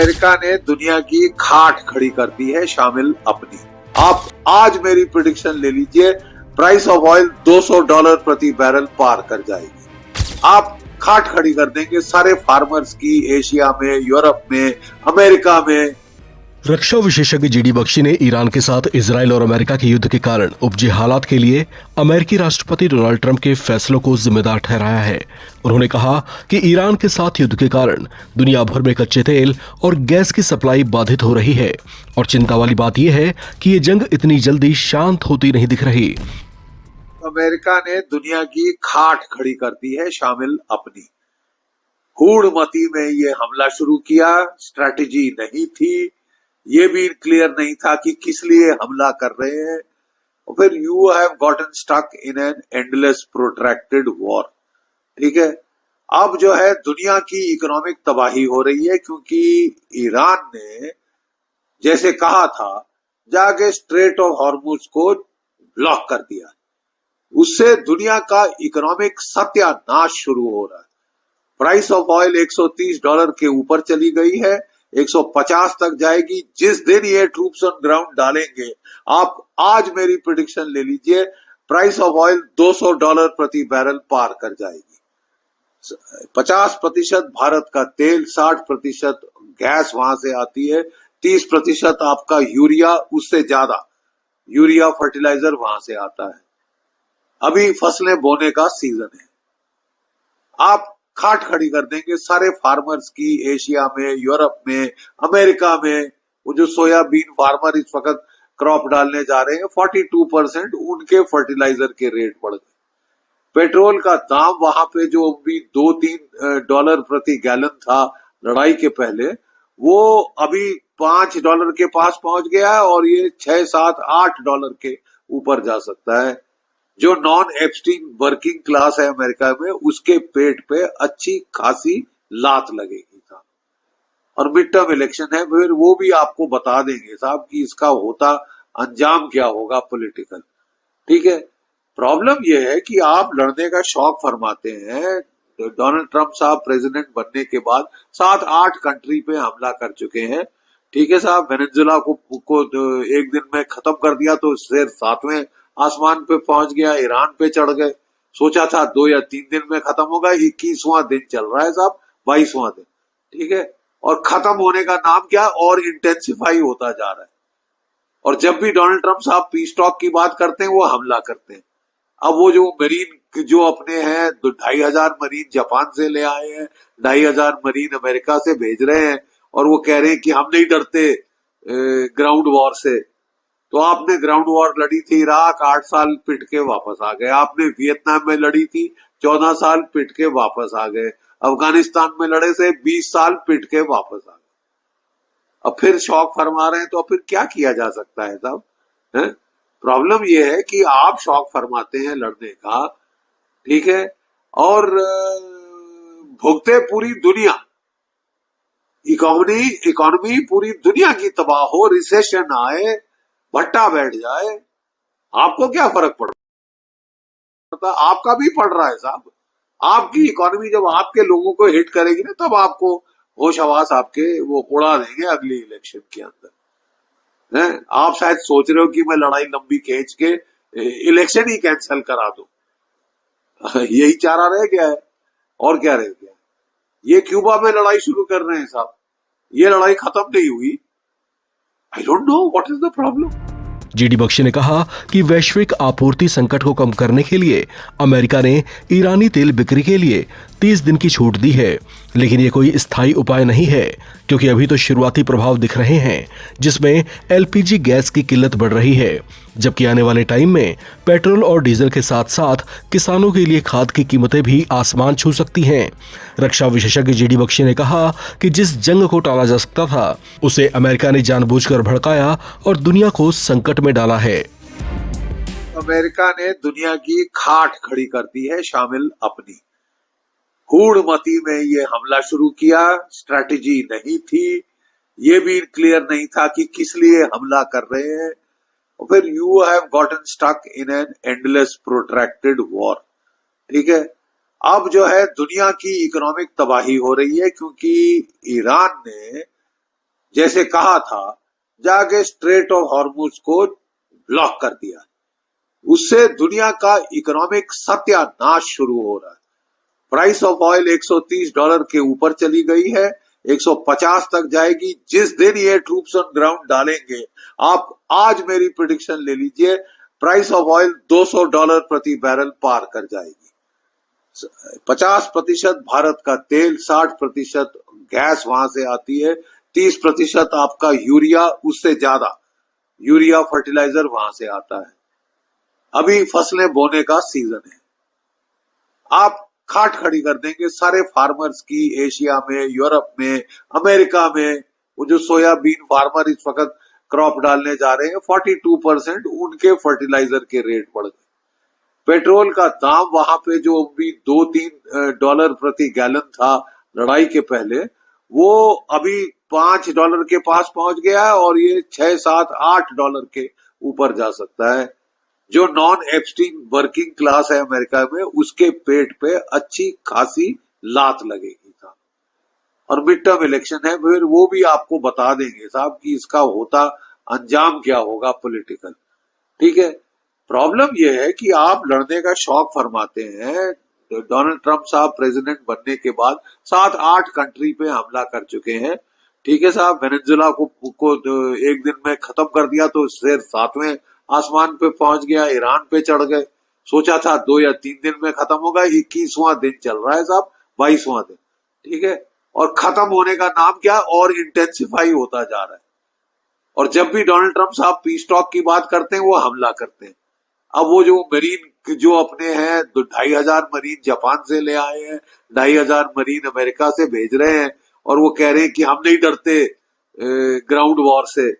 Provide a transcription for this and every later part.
America ने दुनिया की खाट खड़ी कर दी है, शामिल अपनी। आप आज मेरी प्रेडिक्शन ले लीजिए, प्राइस ऑफ ऑयल $200 प्रति बैरल पार कर जाएगी। आप खाट खड़ी कर देंगे सारे फार्मर्स की, एशिया में, यूरोप में, अमेरिका में। रक्षा विशेषज्ञ जीडी बख्शी ने ईरान के साथ इजराइल और अमेरिका के युद्ध के कारण उपजे हालात के लिए अमेरिकी राष्ट्रपति डोनाल्ड ट्रंप के फैसलों को जिम्मेदार ठहराया है। उन्होंने कहा कि ईरान के साथ युद्ध के कारण दुनिया भर में कच्चे तेल और गैस की सप्लाई बाधित हो रही है और चिंता वाली बात यह है कि ये जंग इतनी जल्दी शांत होती नहीं दिख रही। अमेरिका ने दुनिया की खाट खड़ी कर दी है, शामिल अपनी। हूड़मती में ये हमला शुरू किया, स्ट्रैटेजी नहीं थी, ये भी क्लियर नहीं था कि किस लिए हमला कर रहे हैं। और फिर you have gotten stuck in an endless protracted war. ठीक है, अब जो है दुनिया की इकोनॉमिक तबाही हो रही है, क्योंकि ईरान ने जैसे कहा था जाके स्ट्रेट ऑफ हॉर्मुज को ब्लॉक कर दिया। उससे दुनिया का इकोनॉमिक सत्यानाश शुरू हो रहा है। प्राइस ऑफ ऑयल $130 के ऊपर चली गई है, 150 तक जाएगी जिस दिन ये ट्रूप्स ऑन ग्राउंड डालेंगे। आप आज मेरी प्रेडिक्शन ले लीजिए, प्राइस ऑफ ऑयल $200 प्रति बैरल पार कर जाएगी। 50% भारत का तेल, 60% गैस वहां से आती है, 30% आपका यूरिया, उससे ज्यादा यूरिया फर्टिलाइजर वहां से आता है। अभी फसलें बोने का सीजन है। आप खाट खड़ी कर देंगे सारे फार्मर्स की, एशिया में, यूरोप में, अमेरिका में। वो जो सोयाबीन फार्मर इस वक्त क्रॉप डालने जा रहे हैं, 42% उनके फर्टिलाइजर के रेट बढ़ गए। पेट्रोल का दाम वहां पे जो भी $2-3 प्रति गैलन था लड़ाई के पहले, वो अभी $5 के पास पहुंच गया है और ये $6-7-8 के ऊपर जा सकता है। जो नॉन एप्स्टीन वर्किंग क्लास है अमेरिका में, उसके पेट पे अच्छी खासी लात लगेगी साहब। और मिड टर्म इलेक्शन है, फिर वो भी आपको बता देंगे साहब कि इसका होता अंजाम क्या होगा पॉलिटिकल। ठीक है, प्रॉब्लम यह है कि आप लड़ने का शौक फरमाते हैं। डोनाल्ड ट्रंप साहब प्रेसिडेंट बनने के बाद 7-8 कंट्री पे हमला कर चुके हैं। ठीक है साहब, वेनेजुएला को एक दिन में खत्म कर दिया तो शेर 7वें आसमान पे पहुंच गया, ईरान पे चढ़ गए। सोचा था 2 या 3 दिन में खत्म होगा, 21वां दिन चल रहा है साहब, 22वां दिन। ठीक है, और खत्म होने का नाम क्या, और इंटेंसिफाई होता जा रहा है। और जब भी डोनाल्ड ट्रंप साहब पीस टॉक की बात करते हैं, वो हमला करते हैं। अब वो जो मरीन जो अपने हैं, 2500 मरीन जापान से ले आए हैं, 2500 मरीन अमेरिका से भेज रहे हैं, और वो कह रहे हैं कि हम नहीं डरते ग्राउंड वॉर से। तो आपने ग्राउंड वॉर लड़ी थी इराक, 8 साल पिट के वापस आ गए। आपने वियतनाम में लड़ी थी, 14 साल पिट के वापस आ गए। अफगानिस्तान में लड़े से 20 साल पिट के वापस आ गए। अब फिर शौक फरमा रहे हैं, तो फिर क्या किया जा सकता है साहब? प्रॉब्लम यह है कि आप शौक फरमाते हैं लड़ने का, ठीक है, और भुगते पूरी दुनिया। इकोनॉमी पूरी दुनिया की तबाह हो, रिसेशन आए, भट्टा बैठ जाए, आपको क्या फर्क पड़ता? आपका भी पड़ रहा है साहब। आपकी इकोनॉमी जब आपके लोगों को हिट करेगी ना, तब आपको होश हवास आपके वो उड़ा देंगे अगली इलेक्शन के अंदर। आप शायद सोच रहे हो कि मैं लड़ाई लंबी खींच के इलेक्शन ही कैंसिल करा दूं। यही चारा रह गया है, और क्या रह गया? ये क्यूबा में लड़ाई शुरू कर रहे हैं साहब, ये लड़ाई खत्म नहीं हुई। I don't know what is the problem. GD Bakshi ने कहा कि वैश्विक आपूर्ति संकट को कम करने के लिए अमेरिका ने ईरानी तेल बिक्री के लिए 30 दिन की छूट दी है, लेकिन ये कोई स्थायी उपाय नहीं है, क्योंकि अभी तो शुरुआती प्रभाव दिख रहे हैं, जिसमें एलपीजी गैस की किल्लत बढ़ रही है, जबकि आने वाले टाइम में पेट्रोल और डीजल के साथ साथ किसानों के लिए खाद की कीमतें भी आसमान छू सकती हैं। रक्षा विशेषज्ञ जीडी बख्शी ने कहा कि जिस जंग को टाला जा सकता था, उसे अमेरिका ने जानबूझकर भड़काया और दुनिया को संकट में डाला है। अमेरिका ने दुनिया की खाट खड़ी कर दी है, शामिल अपनी। हूड़मती में ये हमला शुरू किया, स्ट्रैटेजी नहीं थी, ये भी क्लियर नहीं था कि किस लिए हमला कर रहे हैं। और फिर you have gotten stuck in an endless protracted war. ठीक है, अब जो है दुनिया की इकोनॉमिक तबाही हो रही है, क्योंकि ईरान ने जैसे कहा था, जाके स्ट्रेट ऑफ हॉर्मुज को ब्लॉक कर दिया। उससे दुनिया का इकोनॉमिक सत्यानाश शुरू हो रहा है। प्राइस ऑफ ऑयल $130 के ऊपर चली गई है, 150 तक जाएगी जिस दिन ये ट्रूप्स ऑन ग्राउंड डालेंगे। आप आज मेरी प्रेडिक्शन ले लीजिए, प्राइस ऑफ ऑयल $200 प्रति बैरल पार कर जाएगी। 50% भारत का तेल, 60% गैस वहां से आती है, 30% आपका यूरिया, उससे ज्यादा यूरिया फर्टिलाइजर वहां से आता है। अभी फसलें बोने का सीजन है, आप खाट खड़ी कर देंगे सारे फार्मर्स की, एशिया में, यूरोप में, अमेरिका में। वो जो सोयाबीन फार्मर इस वक्त क्रॉप डालने जा रहे हैं, 42% उनके फर्टिलाइजर के रेट बढ़ गए। पेट्रोल का दाम वहां पे जो भी $2-3 प्रति गैलन था लड़ाई के पहले, वो अभी $5 के पास पहुंच गया है और ये $6-7-8 के ऊपर जा सकता है। जो नॉन एब्स्टीन वर्किंग क्लास है अमेरिका में, उसके पेट पे अच्छी खासी लात लगेगी साहब। और मिड टर्म इलेक्शन है, फिर वो भी आपको बता देंगे साहब कि इसका होता अंजाम क्या होगा पॉलिटिकल। ठीक है, प्रॉब्लम यह है कि आप लड़ने का शौक फरमाते हैं। डोनाल्ड ट्रंप साहब प्रेसिडेंट बनने के बाद 7-8 कंट्री पे हमला कर चुके हैं। ठीक है साहब, वेनेजुएला को एक दिन में खत्म कर दिया तो फिर 7वें आसमान पे पहुंच गया, ईरान पे चढ़ गए। सोचा था 2 या 3 दिन में खत्म होगा, 21वां दिन चल रहा है साहब, 22वां दिन। ठीक है, और खत्म होने का नाम क्या, और इंटेंसिफाई होता जा रहा है। और जब भी डोनाल्ड ट्रंप साहब पीस टॉक की बात करते हैं, वो हमला करते हैं। अब वो जो मरीन जो अपने हैं, 2,500 मरीन जापान से ले आए हैं, 2,500 मरीन अमेरिका से भेज रहे हैं, और वो कह रहे हैं कि हम नहीं डरते ग्राउंड वॉर से।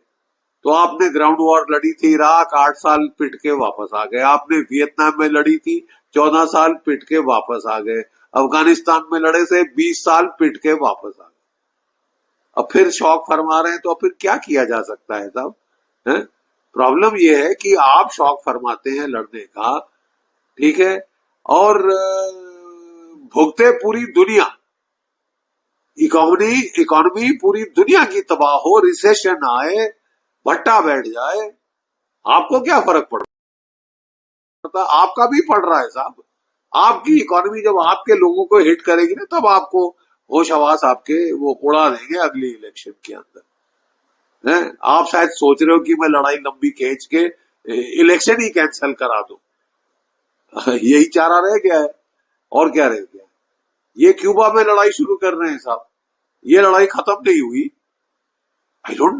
तो आपने ग्राउंड वॉर लड़ी थी इराक, 8 साल पिट के वापस आ गए। आपने वियतनाम में लड़ी थी, 14 साल पिट के वापस आ गए। अफगानिस्तान में लड़े से 20 साल पिट के वापस आ गए। अब फिर शौक फरमा रहे हैं, तो अब फिर क्या किया जा सकता है साहब? प्रॉब्लम यह है कि आप शौक फरमाते हैं लड़ने का, ठीक है, और भुगते पूरी दुनिया। इकोनॉमी पूरी दुनिया की तबाह हो, रिसेशन आए, भट्टा बैठ जाए, आपको क्या फर्क पड़ता? आपका भी पड़ रहा है साहब। आपकी इकोनॉमी जब आपके लोगों को हिट करेगी ना, तब आपको होश हवास आपके वो उड़ा देंगे अगली इलेक्शन के अंदर। आप शायद सोच रहे हो कि मैं लड़ाई लंबी खींच के इलेक्शन ही कैंसिल करा दूं। यही चारा रह गया है, और क्या रह गया? ये क्यूबा में लड़ाई शुरू कर रहे हैं साहब, ये लड़ाई खत्म नहीं हुई। I don't no.